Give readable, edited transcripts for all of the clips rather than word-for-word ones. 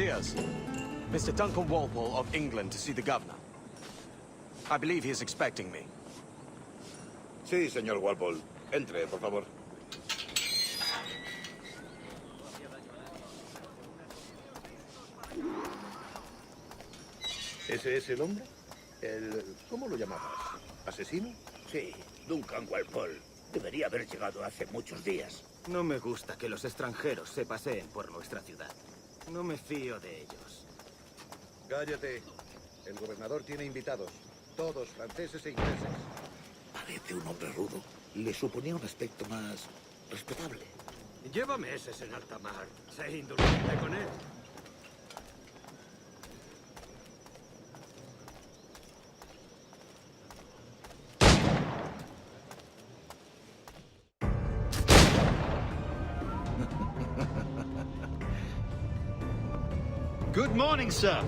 Musketeers. Mr. Duncan Walpole of England to see the governor. I believe he is expecting me. Sí, señor Walpole. Entre, por favor. ¿Ese es el hombre? ¿Cómo lo llamabas? ¿Asesino? Sí, Duncan Walpole. Debería haber llegado hace muchos días. No me gusta que los extranjeros se paseen por nuestra ciudad. No me fío de ellos. Cállate. El gobernador tiene invitados. Todos franceses e ingleses. Parece un hombre rudo. Le suponía un aspecto más respetable. Lleva meses en alta mar. Sé indulgente con él. Good morning, sir.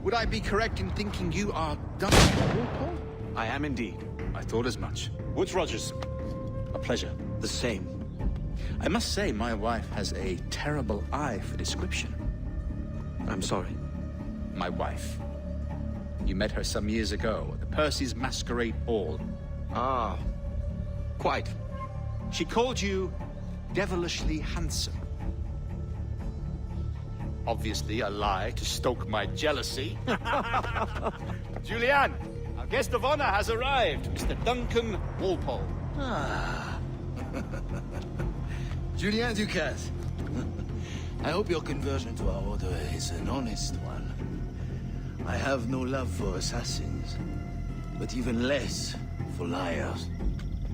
Would I be correct in thinking you are Duncan Walpole? I am indeed. I thought as much. Woods Rogers. A pleasure. The same. I must say, my wife has a terrible eye for description. I'm sorry. My wife. You met her some years ago at the Percy's Masquerade Ball. Ah, quite. She called you devilishly handsome. Obviously a lie to stoke my jealousy. Julianne, our guest of honor has arrived, Mr. Duncan Walpole. Ah. Julien Ducasse. I hope your conversion to our order is an honest one. I have no love for assassins, but even less for liars.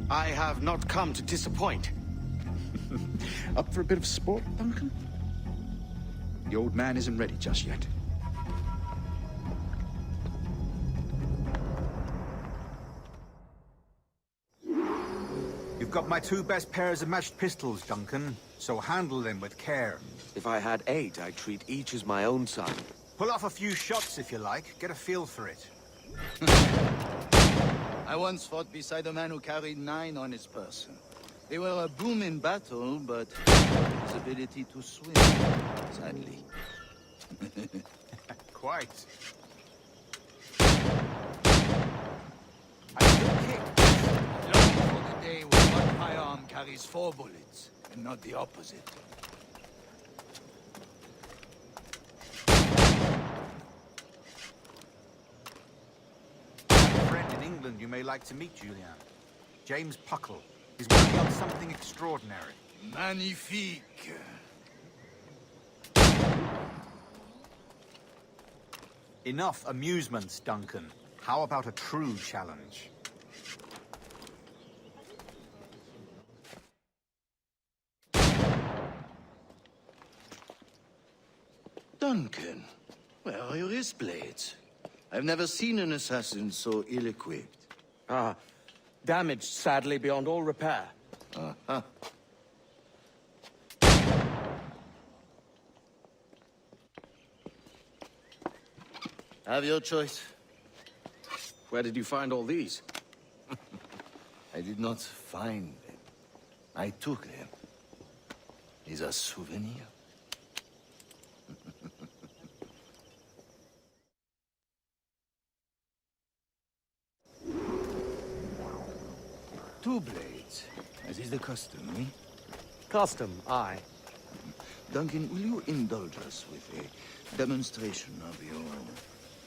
I have not come to disappoint. Up for a bit of sport, Duncan? The old man isn't ready just yet. You've got my 2 best pairs of matched pistols, Duncan, so handle them with care. If I had 8, I'd treat each as my own son. Pull off a few shots if you like, get a feel for it. I once fought beside a man who carried 9 on his person. They were a boom in battle, but his ability to swim, sadly. Quite. I should kick. Long for the day when one firearm carries 4 bullets, and not the opposite. I have a friend in England you may like to meet, Julian. James Puckle. He's working on something extraordinary. Magnifique. Enough amusements, Duncan. How about a true challenge? Duncan, where are your wrist blades? I've never seen an assassin so ill-equipped. Ah, damaged sadly beyond all repair. Uh-huh. Have your choice. Where did you find all these? I did not find them. I took them. These are souvenirs. Two blades, as is the custom, eh? Custom, aye. Duncan, will you indulge us with a demonstration of your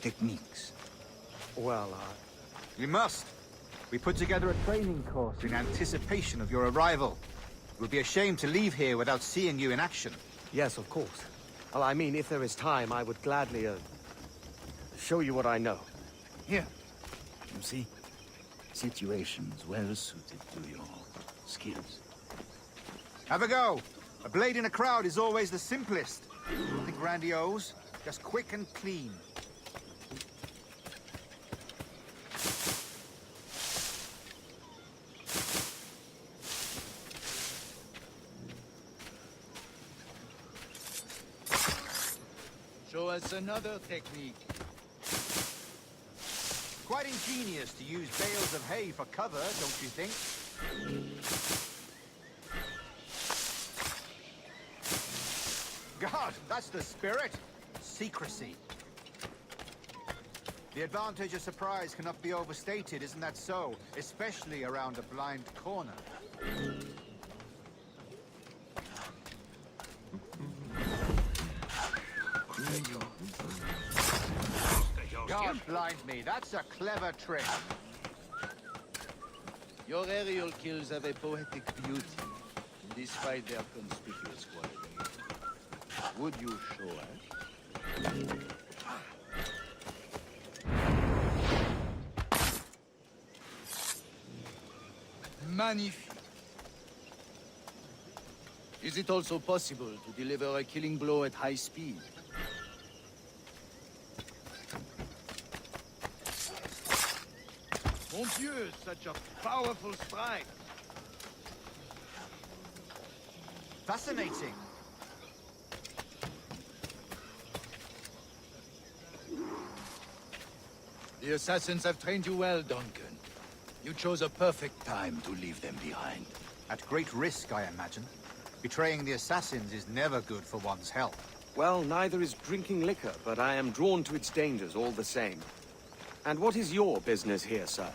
techniques? Well, You must. We put together a training course in anticipation of your arrival. It would be a shame to leave here without seeing you in action. yes, of course. Well, I mean, if there is time, I would gladly, show you what I know. Here. You see? Situations well suited to your skills. Have a go. A blade in a crowd is always the simplest. Nothing grandiose, just quick and clean. Show us another technique. Quite ingenious to use bales of hay for cover, don't you think? God, that's the spirit. secrecy. The advantage of surprise cannot be overstated, isn't that so? Especially around a blind corner. God blind me, that's a clever trick. Your aerial kills have a poetic beauty, despite their conspicuous quality. Would you show us? Magnifique. Is it also possible to deliver a killing blow at high speed? Mon Dieu, such a powerful strike! Fascinating. The assassins have trained you well, Duncan. You chose a perfect time to leave them behind. At great risk, I imagine. Betraying the assassins is never good for one's health. Well, neither is drinking liquor, but I am drawn to its dangers all the same. And what is your business here, sir?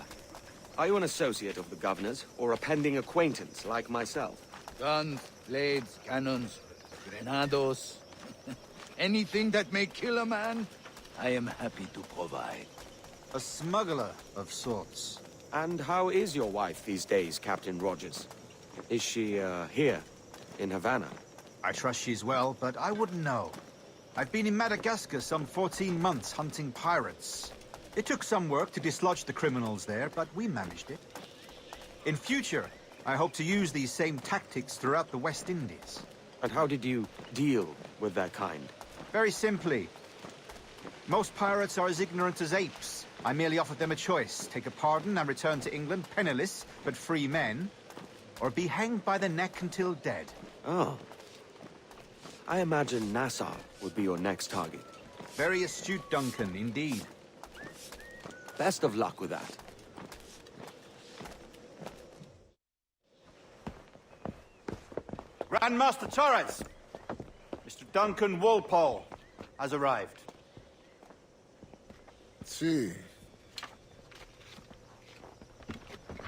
Are you an associate of the governor's, or a pending acquaintance like myself? Guns, blades, cannons, grenados. Anything that may kill a man, I am happy to provide. A smuggler of sorts. And how is your wife these days, Captain Rogers? Is she, here, in Havana? I trust she's well, but I wouldn't know. I've been in Madagascar some 14 months hunting pirates. It took some work to dislodge the criminals there, but we managed it. In future, I hope to use these same tactics throughout the West Indies. And how did you deal with that kind? Very simply. Most pirates are as ignorant as apes. I merely offered them a choice. Take a pardon and return to England penniless, but free men. Or be hanged by the neck until dead. Oh. I imagine Nassau would be your next target. Very astute, Duncan, indeed. Best of luck with that. Grand Master Torres! Mr. Duncan Walpole has arrived. See.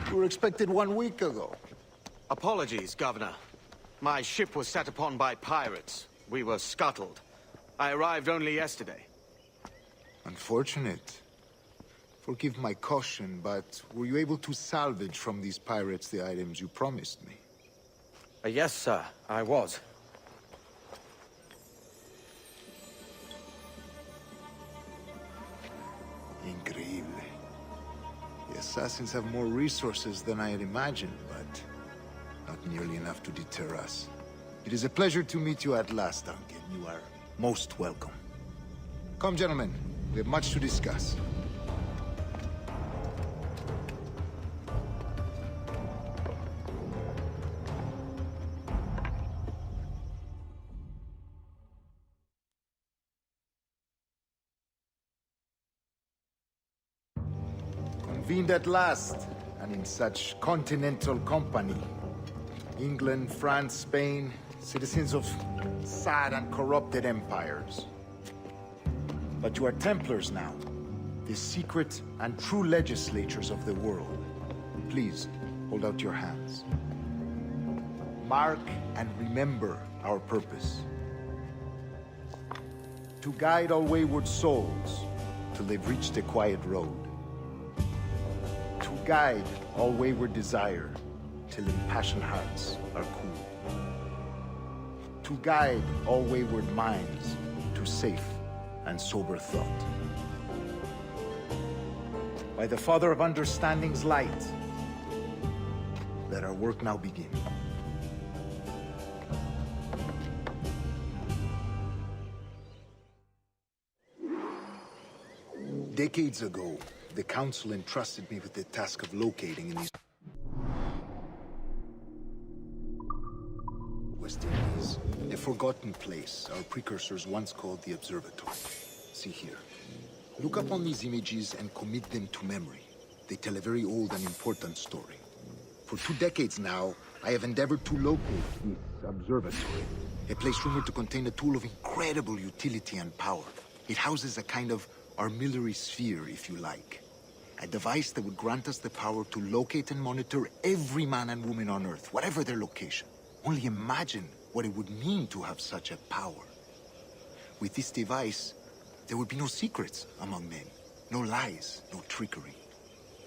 You were expected 1 week ago. Apologies, Governor. My ship was set upon by pirates. We were scuttled. I arrived only yesterday. Unfortunate. Forgive my caution, but were you able to salvage from these pirates the items you promised me? Yes, sir, I was. Increíble. The assassins have more resources than I had imagined, but not nearly enough to deter us. It is a pleasure to meet you at last, Duncan. You are most welcome. Come, gentlemen. We have much to discuss. Convened at last, and in such continental company. England, France, Spain, citizens of sad and corrupted empires. But you are Templars now, the secret and true legislators of the world. Please, hold out your hands. Mark and remember our purpose. To guide all wayward souls till they've reached a quiet road. To guide all wayward desire till impassioned hearts are cool. To guide all wayward minds to safe and sober thought. By the Father of Understanding's light, let our work now begin. Decades ago, the Council entrusted me with the task of locating in these West Indies, a forgotten place our precursors once called the Observatory. See here. Look upon these images and commit them to memory. They tell a very old and important story. For 2 decades now, I have endeavored to locate this observatory, a place rumored to contain a tool of incredible utility and power. It houses a kind of armillary sphere, if you like. A device that would grant us the power to locate and monitor every man and woman on Earth, whatever their location. Only imagine what it would mean to have such a power. With this device, there would be no secrets among men. No lies, no trickery.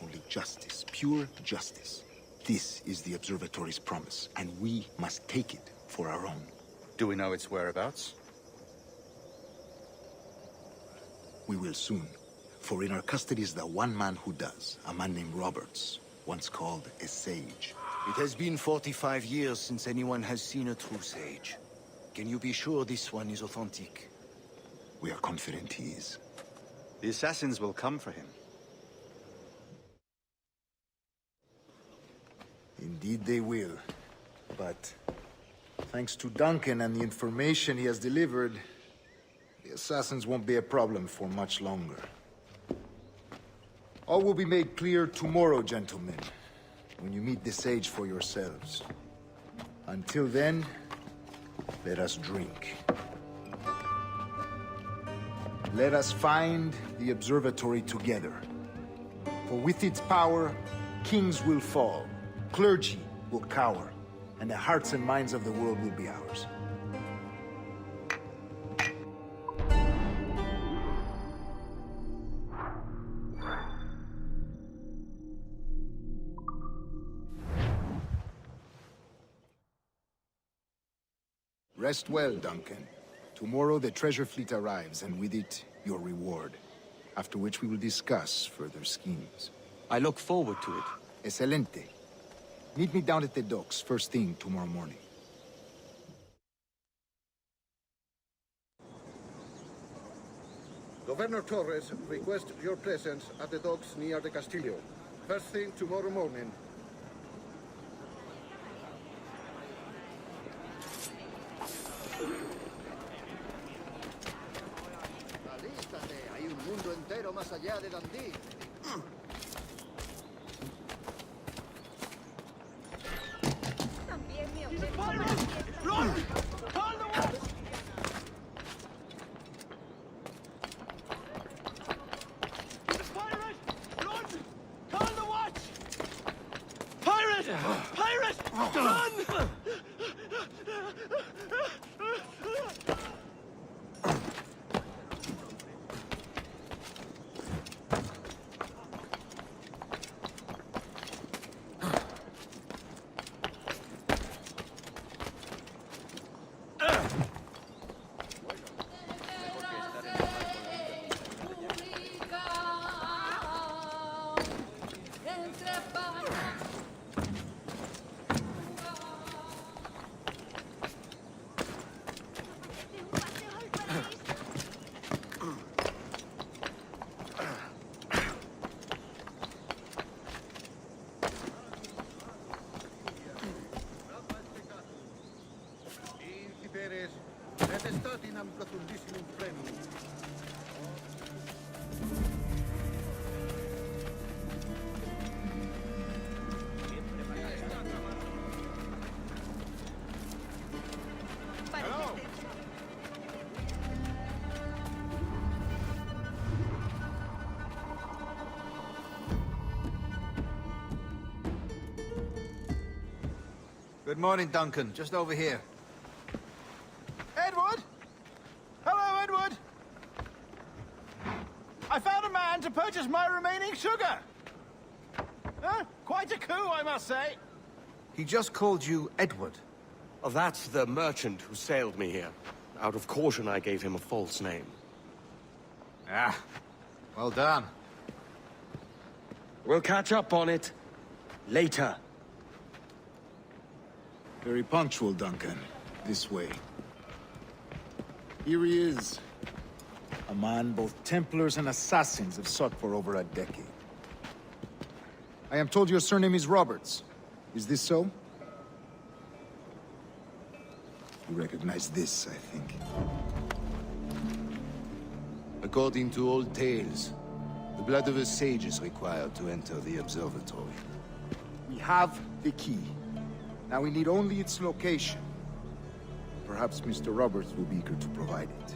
Only justice, pure justice. This is the Observatory's promise, and we must take it for our own. Do we know its whereabouts? We will soon. For in our custody is the one man who does, a man named Roberts, once called a sage. It has been 45 years since anyone has seen a true sage. Can you be sure this one is authentic? We are confident he is. The assassins will come for him. Indeed they will. But thanks to Duncan and the information he has delivered, the assassins won't be a problem for much longer. All will be made clear tomorrow, gentlemen, when you meet the sage for yourselves. Until then, let us drink. Let us find the observatory together. For with its power, kings will fall, clergy will cower, and the hearts and minds of the world will be ours. Rest well, Duncan. Tomorrow the treasure fleet arrives, and with it, your reward. After which we will discuss further schemes. I look forward to it. Excelente. Meet me down at the docks first thing tomorrow morning. Governor Torres requests your presence at the docks near the Castillo. First thing tomorrow morning. Alístate, hay un mundo entero más allá de Dundee. También me ofrezco. Statinam profundissimum premium. Good morning, Duncan. Just over here. Edward? Hello, Edward! I found a man to purchase my remaining sugar! Huh? Quite a coup, I must say. He just called you Edward. Oh, that's the merchant who sailed me here. Out of caution, I gave him a false name. Ah, well done. We'll catch up on it later. Very punctual, Duncan. This way. Here he is. A man both Templars and Assassins have sought for over a decade. I am told your surname is Roberts. Is this so? You recognize this, I think. According to old tales, the blood of a sage is required to enter the observatory. We have the key. Now we need only its location. Perhaps Mr. Roberts will be eager to provide it.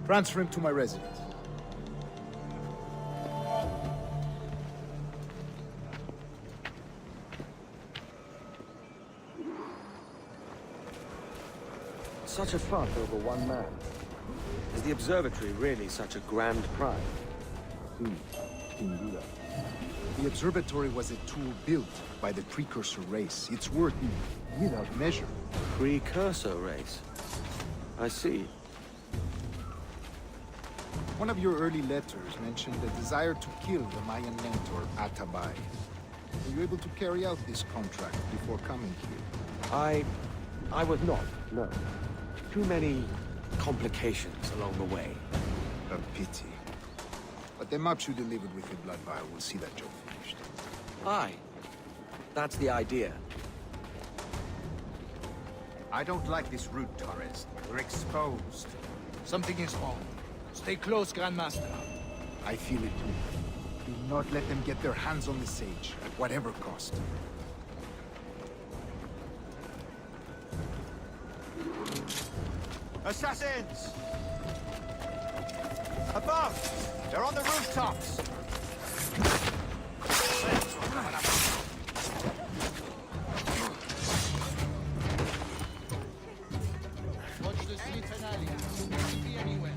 Transfer him to my residence. Such a fuss over one man. Is the observatory really such a grand prize? The observatory was a tool built by the precursor race. It's worth without measure. Precursor race. I see. One of your early letters mentioned the desire to kill the Mayan mentor, Atabay. Were you able to carry out this contract before coming here? I was not, no. Too many complications along the way. A pity. But the maps you delivered with your blood vial will see that job finished. Aye. That's the idea. I don't like this route, Torres. We're exposed. Something is wrong. Stay close, Grandmaster. I feel it too. Do not let them get their hands on the sage, at whatever cost. Assassins! Above! They're on the rooftops! Watch the streets and alleys. Can't be anywhere.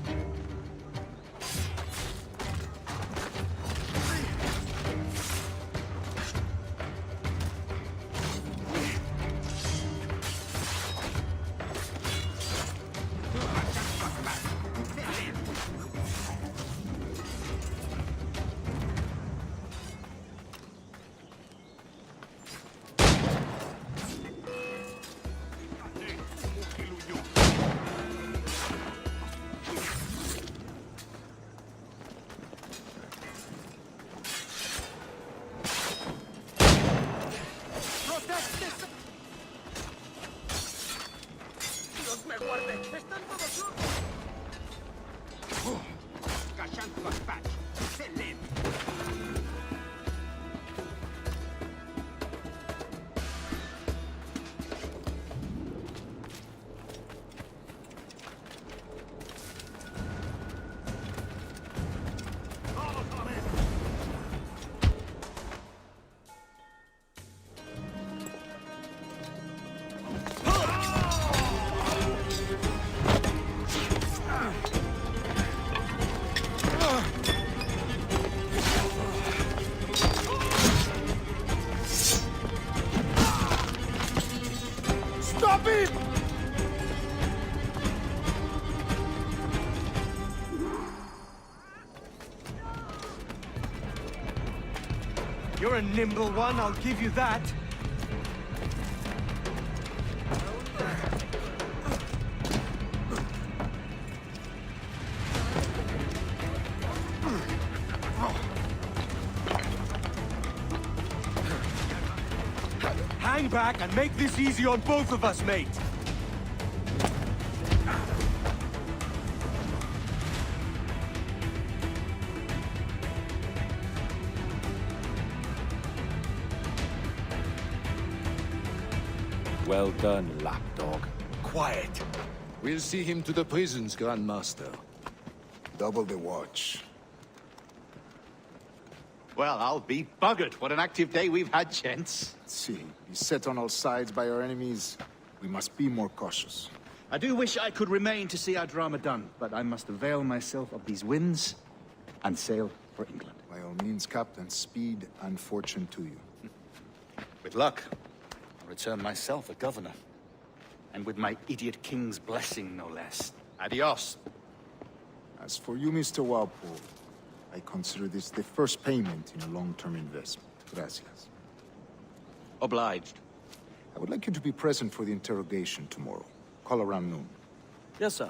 You're a nimble one, I'll give you that. Hang back and make this easy on both of us, mate. Well done, lapdog. Quiet. We'll see him to the prisons, Grandmaster. Double the watch. Well, I'll be buggered. What an active day we've had, gents. Let's see. Beset on all sides by our enemies, we must be more cautious. I do wish I could remain to see our drama done, but I must avail myself of these winds and sail for England. By all means, Captain, speed and fortune to you. With luck, I'll return myself a governor. And with my idiot king's blessing, no less. Adios. As for you, Mr. Walpole, I consider this the first payment in a long-term investment. Gracias. Obliged. I would like you to be present for the interrogation tomorrow. Call around noon. Yes, sir.